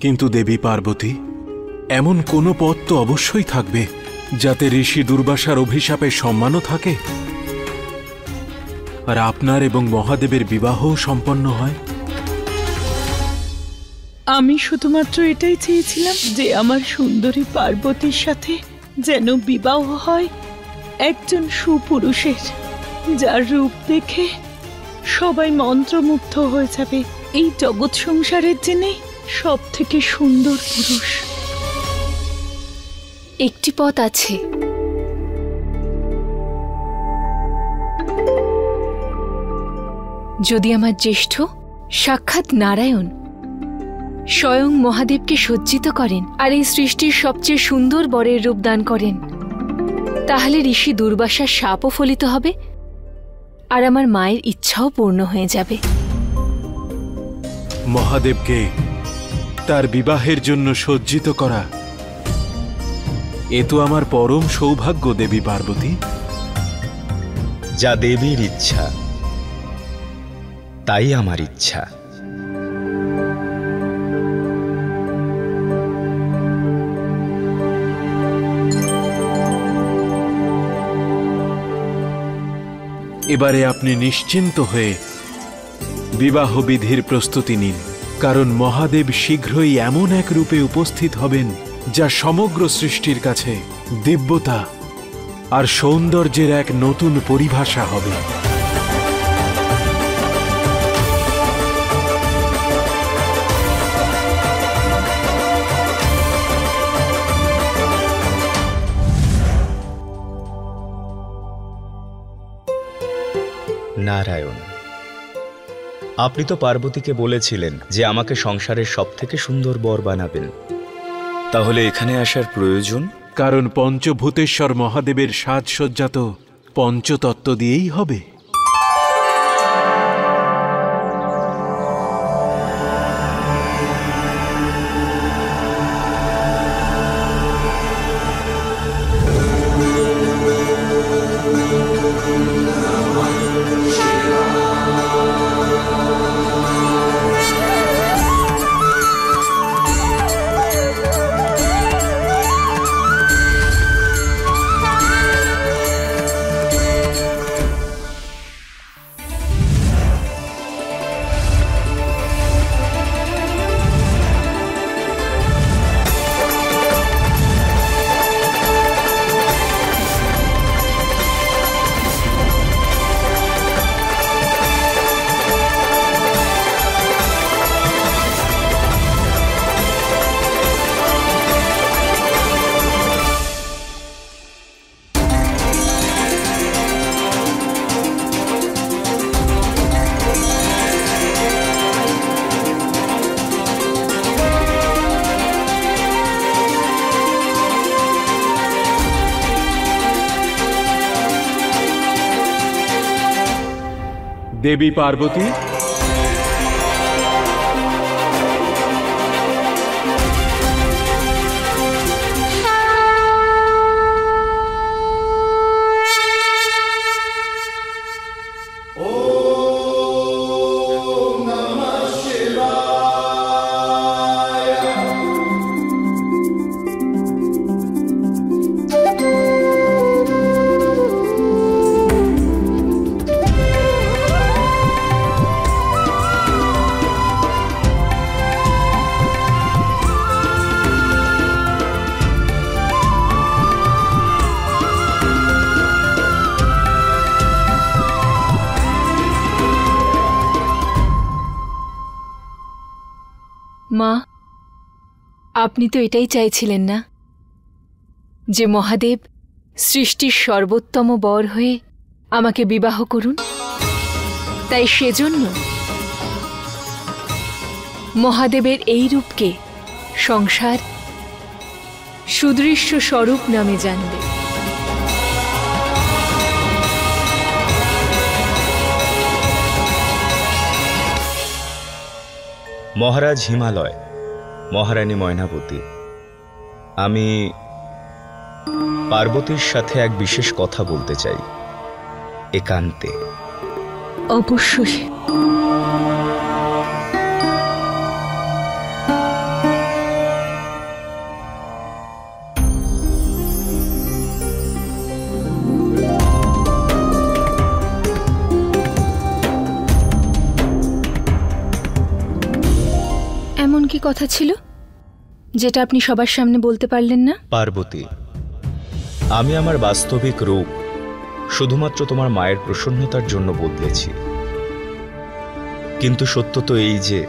কিন্তু দেবী পার্বতী, এমন কোনো পথ তো অবশ্যই থাকবে যাতে ঋষি দুর্বাসার অভিশাপের সম্মানও থাকে আর আপনার এবং মহাদেবের বিবাহ সম্পন্ন হয়। আমি শুধুমাত্র এটাই চেয়েছিলাম যে আমার সুন্দরী পার্বতীর সাথে যেন বিবাহ হয় একজন সুপুরুষের, যার রূপ দেখে সবাই মন্ত্রমুগ্ধ হয়ে যাবে। এই জগৎ সংসারের জেনে সব থেকে সুন্দর পুরুষ। একটি পথ আছে। যদি আমার জ্যেষ্ঠ সাক্ষাৎ নারায়ণ স্বয়ং মহাদেবকে সজ্জিত করেন আর এই সৃষ্টির সবচেয়ে সুন্দর বরের রূপ দান করেন, তাহলে ঋষি দুর্বাসার শাপও ফলিত হবে আর আমার মায়ের ইচ্ছাও পূর্ণ হয়ে যাবে। মহাদেবকে তার বিবাহের জন্য সজ্জিত করা এ তো আমার পরম সৌভাগ্য দেবী পার্বতী। যা দেবীর ইচ্ছা তাই আমার ইচ্ছা। এবারে আপনি নিশ্চিন্ত হয়ে বিবাহ বিধির প্রস্তুতি নিন, কারণ মহাদেব শীঘ্রই এমন এক রূপে উপস্থিত হবেন যা সমগ্র সৃষ্টির কাছে দিব্যতা আর সৌন্দর্যের এক নতুন পরিভাষা হবে। নারায়ণ, আপনি তো পার্বতীকে বলেছিলেন যে আমাকে সংসারের সবথেকে সুন্দর বর বানাবেন, তাহলে এখানে আসার প্রয়োজন? কারণ পঞ্চভূতেশ্বর মহাদেবের সাজসজ্জা তো পঞ্চতত্ত্ব দিয়েই হবে। দেবী পার্বতী, মা, আপনি তো এটাই চাইছিলেন না যে মহাদেব সৃষ্টির সর্বোত্তম বর হয়ে আমাকে বিবাহ করুন? তাই সেজন্য মহাদেবের এই রূপকে সংসার সুদৃশ্য স্বরূপ নামে জানবে। মহারাজ হিমালয়, মহারানী ময়নাবতী, আমি পার্বতীর সাথে এক বিশেষ কথা বলতে চাই, একান্তে। অবশ্যই। কি কথা ছিল যেটা আপনি সবার সামনে বলতে পারলেন না? পার্বতী, আমি আমার বাস্তবিক রূপ শুধুমাত্র তোমার মায়ের প্রসন্নতার জন্য বদলেছি, কিন্তু সত্য তো এই যে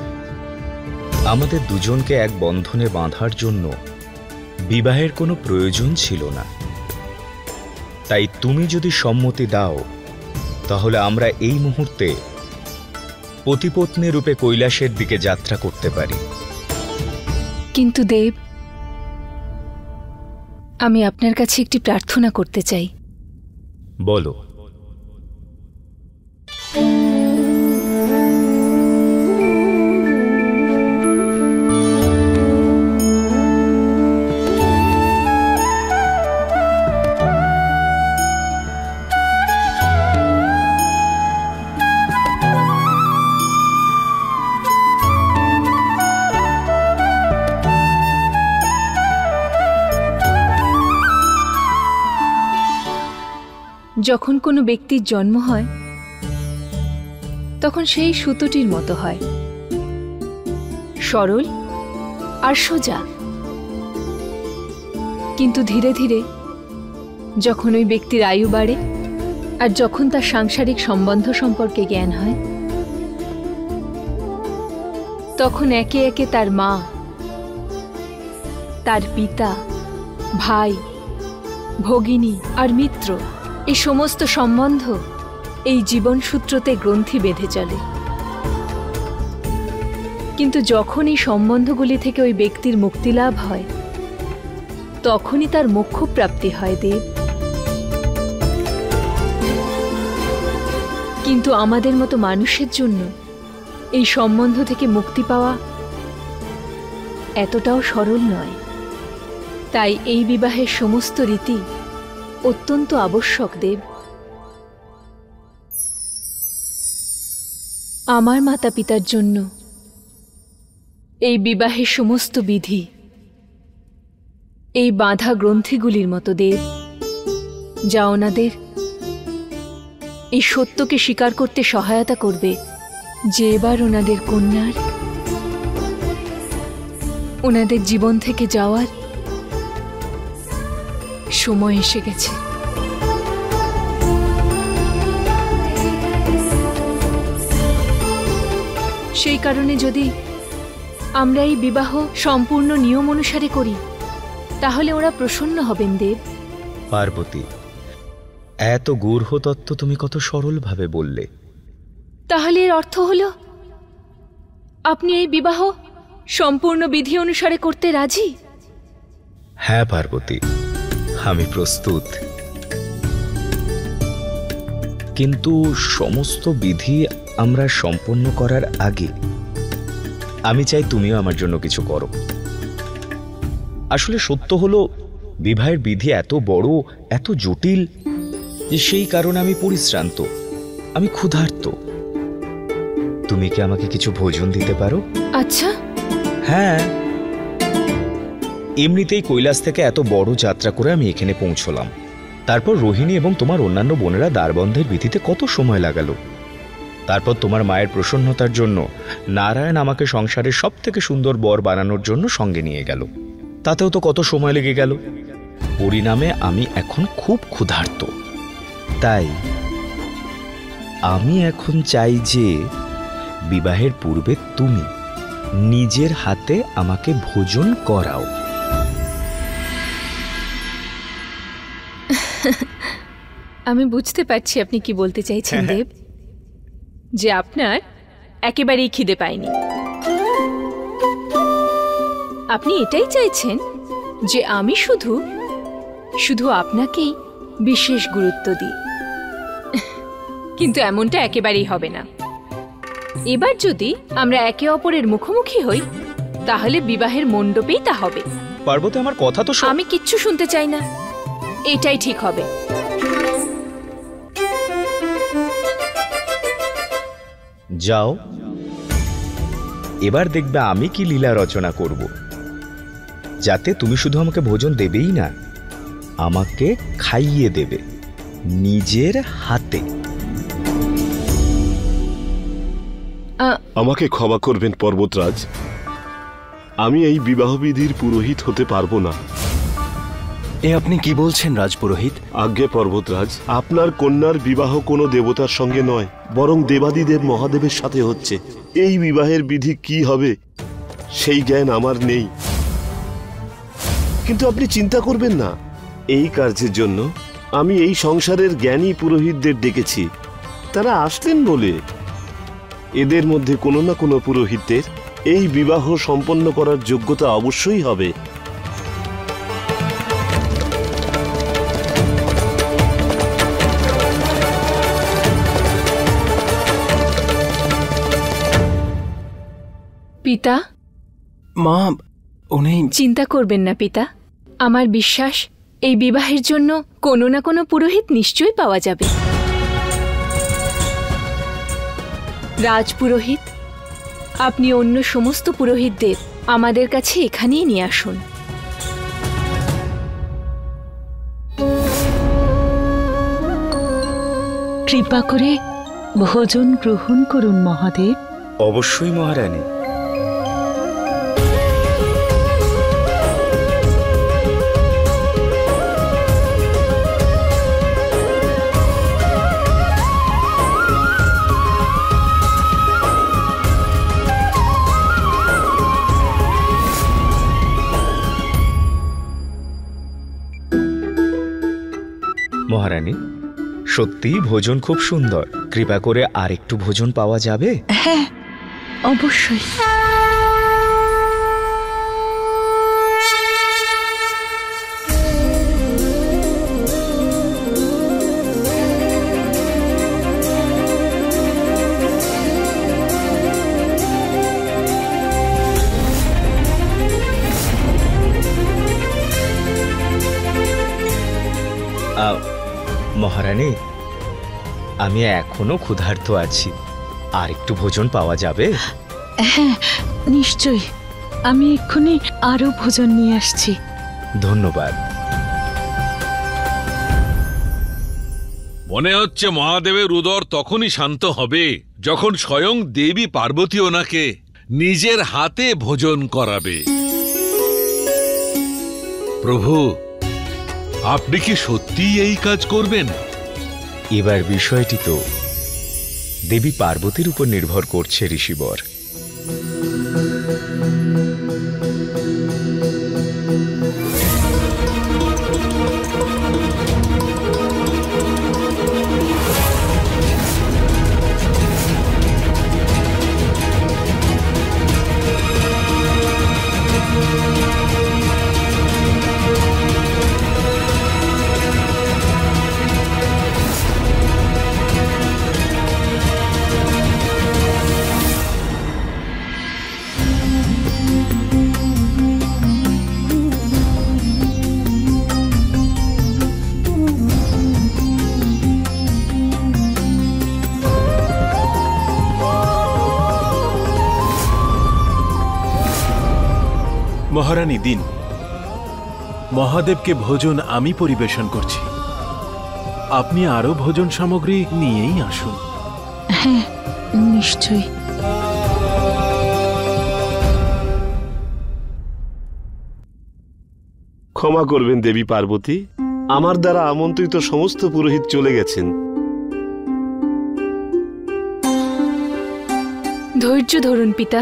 আমাদের দুজনকে এক বন্ধনে বাঁধার জন্য বিবাহের কোনো প্রয়োজন ছিল না। তাই তুমি যদি সম্মতি দাও তাহলে আমরা এই মুহূর্তে পতিপত্নী রূপে কৈলাসের দিকে যাত্রা করতে পারি। কিন্তু দেব, আমি আপনার কাছে একটি প্রার্থনা করতে চাই। বলো। যখন কোনো ব্যক্তির জন্ম হয় তখন সেই সুতোটির মতো হয়, সরল আর সোজা। কিন্তু ধীরে ধীরে যখন ওই ব্যক্তির আয়ু বাড়ে আর যখন তার সাংসারিক সম্বন্ধ সম্পর্কে জ্ঞান হয়, তখন একে একে তার মা, তার পিতা, ভাই, ভগিনী আর মিত্র, এই সমস্ত সম্বন্ধ এই জীবনসূত্রতে গ্রন্থি বেঁধে চলে। কিন্তু যখন এই সম্বন্ধগুলি থেকে ওই ব্যক্তির মুক্তিলাভ হয়, তখনই তার মোক্ষপ্রাপ্তি হয় দেব। কিন্তু আমাদের মতো মানুষের জন্য এই সম্বন্ধ থেকে মুক্তি পাওয়া এতটাও সরল নয়। তাই এই বিবাহের সমস্ত রীতি অত্যন্ত আবশ্যক দেব। আমার মাতা পিতার জন্য এই বিবাহের সমস্ত বিধি এই বাঁধা গ্রন্থিগুলির মতো দেব, যা ওনাদের এই সত্যকে স্বীকার করতে সহায়তা করবে যে এবার ওনাদের কন্যার ওনাদের জীবন থেকে যাওয়ার সময় এসে গেছে। সেই কারণে যদি আমরা এই বিবাহ সম্পূর্ণ নিয়ম অনুসারে করি তাহলে ওরা প্রসন্ন হবেন দেব। পার্বতী, এত গূঢ় তত্ত্ব তুমি কত সরলভাবে বললে। তাহলে এর অর্থ হলো আপনি এই বিবাহ সম্পূর্ণ বিধি অনুসারে করতে রাজি? হ্যাঁ পার্বতী, আমি প্রস্তুত। কিন্তু সমস্ত বিধি আমরা সম্পন্ন করার আগে আমি চাই তুমিও আমার জন্য কিছু করো। আসলে সত্য হলো বিবাহের বিধি এত বড়, এত জটিল যে সেই কারণে আমি পরিশ্রান্ত, আমি ক্ষুধার্ত। তুমি কি আমাকে কিছু ভোজন দিতে পারো? আচ্ছা। হ্যাঁ, এমনিতেই কৈলাস থেকে এত বড় যাত্রা করে আমি এখানে পৌঁছলাম। তারপর রোহিণী এবং তোমার অন্যান্য বোনেরা দ্বারবন্ধের বিধিতে কত সময় লাগালো। তারপর তোমার মায়ের প্রসন্নতার জন্য নারায়ণ আমাকে সংসারের সব থেকে সুন্দর বর বানানোর জন্য সঙ্গে নিয়ে গেল। তাতেও তো কত সময় লেগে গেল। পরিণামে আমি এখন খুব ক্ষুধার্ত। তাই আমি এখন চাই যে বিবাহের পূর্বে তুমি নিজের হাতে আমাকে ভোজন করাও। আমি বুঝতে পারছি আপনি কি বলতে চাইছেন দেব, যে আপনার একেবারেই খিদে পায়নি। আপনি এটাই চাইছেন যে আমি শুধু শুধু আপনাকেই বিশেষ গুরুত্ব দিই। কিন্তু এমনটা একেবারেই হবে না। এবার যদি আমরা একে অপরের মুখোমুখি হই তাহলে বিবাহের মণ্ডপেই তা হবে। পার্বতী, আমার কথা তো আমি কিচ্ছু শুনতে চাই না, এটাই ঠিক হবে। যাও, এবার দেখবে আমি কি লীলা রচনা করব, যাতে তুমি শুধু আমাকে ভোজন দেবেই না, আমাকে খাইয়ে দেবে নিজের হাতে। আমাকে ক্ষমা করবেন পর্বতরাজ, আমি এই বিবাহবিধির পুরোহিত হতে পারবো না। এ আপনি কি বলছেন রাজপুরোহিত? আজ্ঞে পর্বতরাজ, আপনার কন্যার বিবাহ কোনো দেবতার সঙ্গে নয়, বরং দেবাদিদেব মহাদেবের সাথে হচ্ছে। এই বিবাহের বিধি কি হবে সেই জ্ঞান আমার নেই। কিন্তু আপনি চিন্তা করবেন না, এই কার্যের জন্য আমি এই সংসারের জ্ঞানী পুরোহিতদের ডেকেছি। তারা আসলেন বলে এদের মধ্যে কোনো না কোনো পুরোহিতদের এই বিবাহ সম্পন্ন করার যোগ্যতা অবশ্যই হবে। পিতা, মা, উনি চিন্তা করবেন না পিতা। আমার বিশ্বাস এই বিবাহের জন্য কোনো না কোনো পুরোহিত নিশ্চয়ই পাওয়া যাবে। রাজপুরোহিত, আপনি অন্য সমস্ত পুরোহিতদের আমাদের কাছে এখানেই নিয়ে আসুন। কৃপা করে ভোজন গ্রহণ করুন মহাদেব। অবশ্যই মহারানী। মহারানী, সত্যিই ভোজন খুব সুন্দর। কৃপা করে আর একটু ভোজন পাওয়া যাবে? হ্যাঁ, অবশ্যই। মহারানী, আমি এখনো ক্ষুধার্ত আছি। আর একটু ভোজন পাওয়া যাবে? হ্যাঁ, নিশ্চয়ই। আমি এক্ষুনি আরো ভোজন নিয়ে আসছি। ধন্যবাদ। মনে হচ্ছে মহাদেবের উদর তখনই শান্ত হবে যখন স্বয়ং দেবী পার্বতী ওনাকে নিজের হাতে ভোজন করাবে। প্রভু, আপনি কি সত্যিই এই কাজ করবেন? এবার বিষয়টি তো দেবী পার্বতীর উপর নির্ভর করছে ঋষিবর। মহারানী দিন, মহাদেবকে ভোজন আমি পরিবেশন করছি। আপনি আরো ভোজন সামগ্রী নিয়েই আসুন। হ্যাঁ, নিশ্চয়ই। ক্ষমা করবেন দেবী পার্বতী, আমার দ্বারা আমন্ত্রিত সমস্ত পুরোহিত চলে গেছেন। ধৈর্য ধরুন পিতা,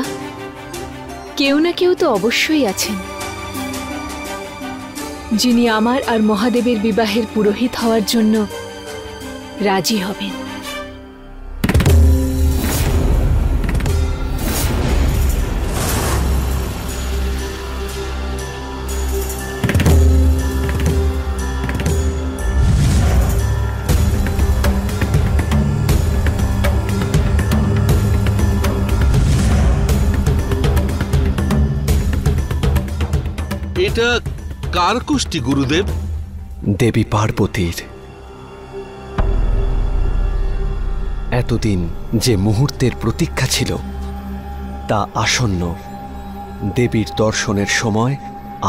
কেউ না কেউ তো অবশ্যই আছেন যিনি আমার আর মহাদেবের বিবাহের পুরোহিত হওয়ার জন্য রাজি হবেন। এটা কার কুষ্টি গুরুদেব? দেবী পার্বতীর। এতদিন যে মুহূর্তের প্রতীক্ষা ছিল তা আসন্ন। দেবীর দর্শনের সময়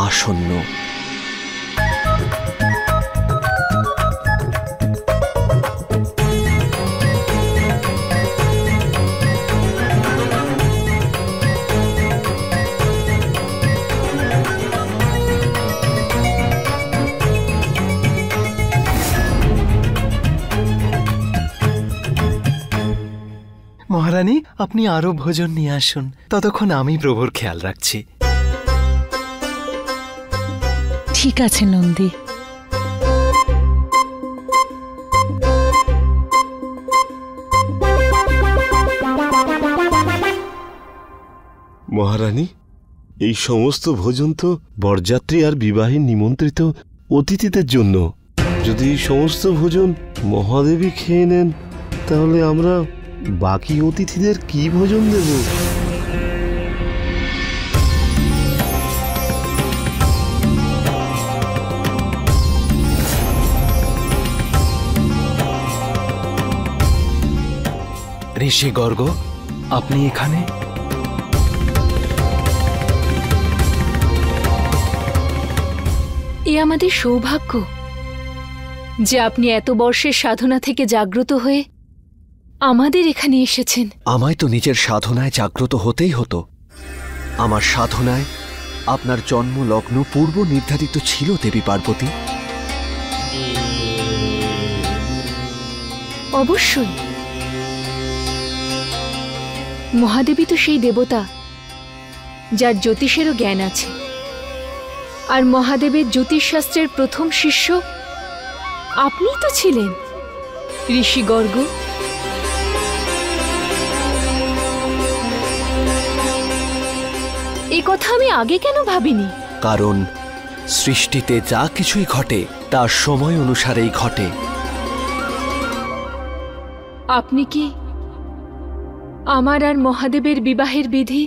আসন্ন। মহারানী, আপনি আরো ভোজন নিয়ে আসুন, ততক্ষণ আমি প্রভুর খেয়াল রাখছি। ঠিক আছে নন্দী। মহারানী, এই সমস্ত ভোজন তো বরযাত্রী আর বিবাহে নিমন্ত্রিত অতিথিদের জন্য। যদি এই সমস্ত ভোজন মহাদেবী খেয়ে নেন, তাহলে আমরা বাকি অতিথিদের কি ভোজন দেব? ঋষি গর্গ, আপনি এখানে? এ আমাদের সৌভাগ্য যে আপনি এত বর্ষের সাধনা থেকে জাগ্রত হয়ে আমাদের এখানে এসেছেন। আমায় তো নিজের সাধনায় জাগ্রত হতেই হতো। আমার সাধনায় আপনার জন্ম লগ্ন পূর্ব নির্ধারিত ছিল দেবী পার্বতী। অবশ্যই। মহাদেবী তো সেই দেবতা যার জ্যোতিষেরও জ্ঞান আছে, আর মহাদেবের জ্যোতিষশাস্ত্রের প্রথম শিষ্য আপনি তো ছিলেন ঋষি গর্গ। এ কথা আমি আগে কেন ভাবিনি? কারণ সৃষ্টিতে যা কিছুই ঘটে তা সময় অনুসারেই ঘটে। আপনি কি আমার আর মহাদেবের বিবাহের বিধি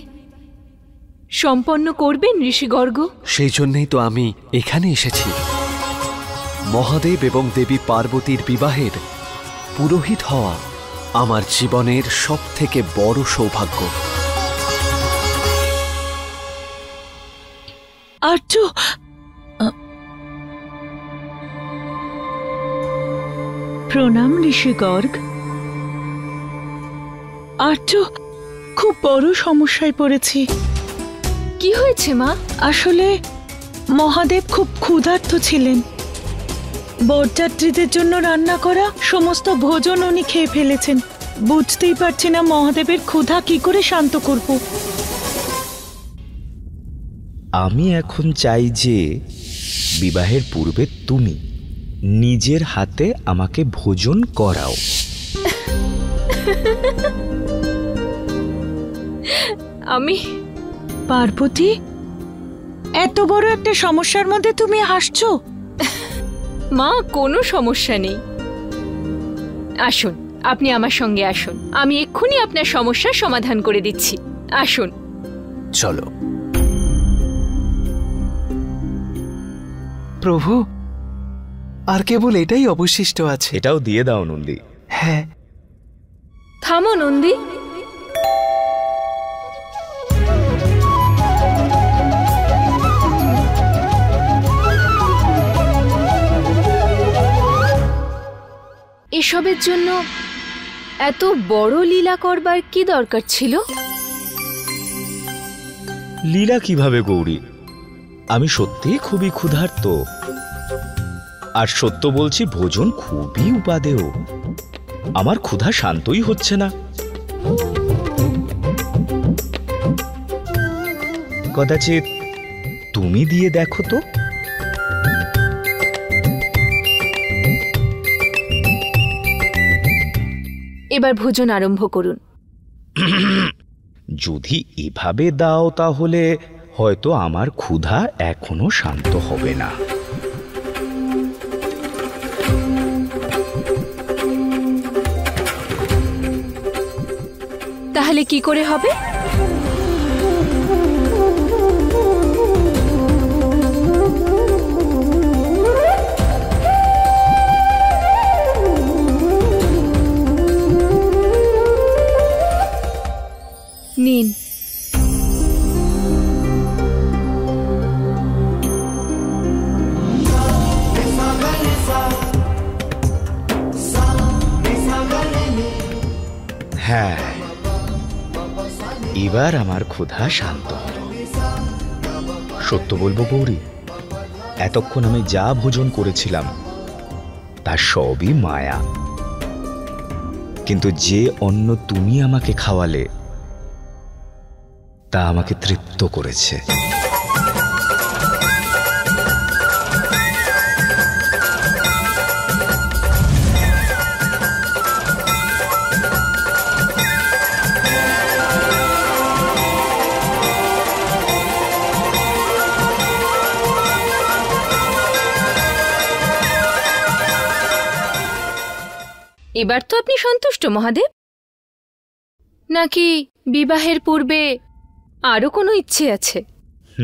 সম্পন্ন করবেন ঋষি গর্গ? সেই জন্যই তো আমি এখানে এসেছি। মহাদেব এবং দেবী পার্বতীর বিবাহের পুরোহিত হওয়া আমার জীবনের সবথেকে বড় সৌভাগ্য। আর্য, প্রণাম ঋষি গর্গ। আর্য, খুব বড় সমস্যায় পড়েছি। কি হয়েছে মা? আসলে মহাদেব খুব ক্ষুধার্ত ছিলেন। বরযাত্রীদের জন্য রান্না করা সমস্ত ভোজন উনি খেয়ে ফেলেছেন। বুঝতেই পারছি না মহাদেবের ক্ষুধা কি করে শান্ত করব। আমি এখন চাই যে বিবাহের পূর্বে তুমি নিজের হাতে আমাকে ভোজন করাও। আমি? পার্বতী, এত বড় একটা সমস্যার মধ্যে তুমি হাসছো? মা, কোনো সমস্যা নেই। আসুন, আপনি আমার সঙ্গে আসুন, আমি এক্ষুনি আপনার সমস্যার সমাধান করে দিচ্ছি। আসুন। চলো। প্রভু, আর কেবল এটাই অবশিষ্ট আছে। এটাও দিয়ে দাও নন্দী। হ্যাঁ। থামো নন্দী। এসবের জন্য এত বড় লীলা করবার কি দরকার ছিল? লীলা কিভাবে গৌরী? আমি সত্যিই খুবই ক্ষুধার্ত, আর সত্য বলছি ভোজন খুবই উপাদেয়। আমার ক্ষুধা শান্তই হচ্ছে না। কদাচিৎ তুমি দিয়ে দেখো তো। এবার ভোজন আরম্ভ করুন। যদি এভাবে দাও তাহলে হয়তো আমার ক্ষুধা এখনো শান্ত হবে না। তাহলে কি করে হবে? নিন। হ্যাঁ, এবার আমার ক্ষুধা শান্ত হলো। সত্য বলবো গৌরী, এতক্ষণ আমি যা ভোজন করেছিলাম তা সবই মায়া। কিন্তু যে অন্ন তুমি আমাকে খাওয়ালে তা আমাকে তৃপ্ত করেছে। এবার তো আপনি সন্তুষ্ট মহাদেব, নাকি বিবাহের পূর্বে আরো কোনো ইচ্ছে আছে?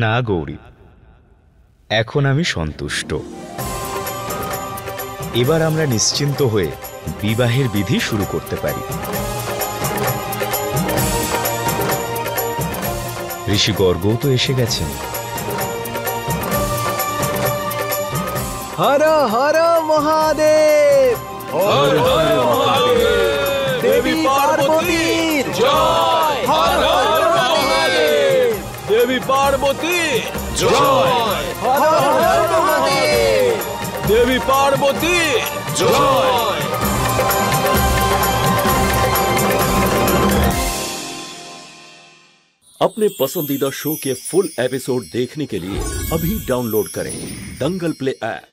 না গৌরী, এখন আমি সন্তুষ্ট। এবার আমরা নিশ্চিন্ত হয়ে বিবাহের বিধি শুরু করতে পারি। ঋষি গর্গও তো এসে গেছেন। হর হর মহাদেব, হর হর মহাদেব, দেবী পার্বতীর জয়, হর হর মহাদেব, দেবী পার্বতীর জয়, হর হর মহাদেব, দেবী পার্বতীর জয়। अपने पसंदीदा शो के फुल एपिसोड देखने के लिए अभी डाउनलोड करें दंगल प्ले ऐप।